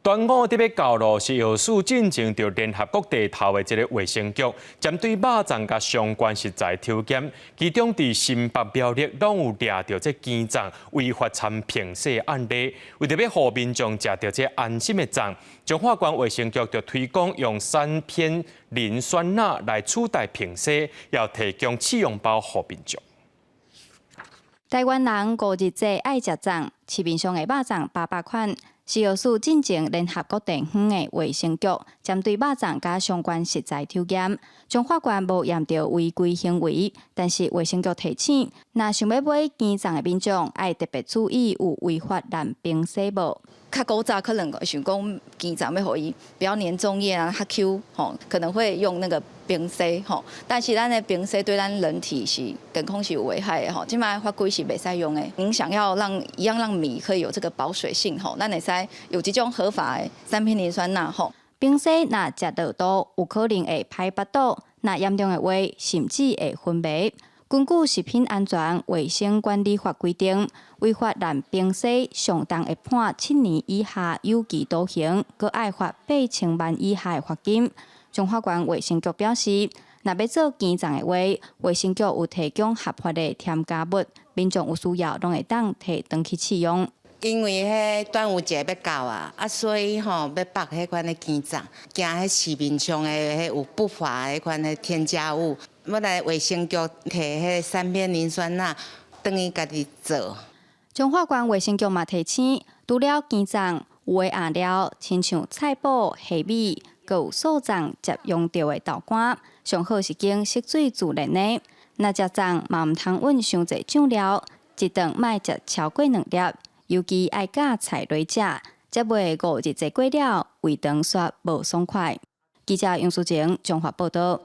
端午特别到咯，是药署进行着联合国地头的一个卫生局，针对肉粽甲相关食材抽检，其中伫新北苗栗拢有抓到这鸡粽违法掺平洗案例。为着要互民众食到这安心的粽，中华关卫生局就推广用3片磷酸钠来取代平洗，要提供试用包互民众。台湾人五日节爱食粽，市面上的肉粽800款。是药署进行联合国地方的卫生局，针对肉粽甲相关食材抽检，中法官无验到违规行为，但是卫生局提醒，若想要买鸡粽的民众，爱特别注意有违法滥冰洗无。较古早可能想讲鸡粽要互伊不要粘粽叶啊、较 Q 吼，可能会用那个冰洗吼，但是咱的冰洗对咱人体是健康是有危害的吼。即摆法规是袂使用的。您想要让米可以有这个保水性吼，咱会使有这种合法的3片磷酸钠吼。冰洗若食到多，有可能会排腹肚，若严重的话，甚至会昏迷。根据食品安全卫生管理法规定，违法滥冰洗，上重会判7年以下有期徒刑，佮爱罚8,000万以下的罚金。中华关卫生局表示，若要做鸡粽的话，卫生局有提供合法的添加物，民众有需要拢会当摕回去试用。因为迄端午节要到所以要绑迄款的鸡粽，惊迄市面上的迄有不法的迄款的添加物。要来卫生局摕迄3片磷酸钠，等于家己做。中华关卫生局嘛提醒，除了鸡粽，有的餡料，亲像菜脯、虾米，佮有素粽接用到的豆干，上好是经湿水自然的。若食粽嘛毋通混伤侪酱料，一顿莫食超过2粒，尤其爱甲菜类食，才袂5日节过了，胃肠煞无爽快。记者杨淑晴综合报道。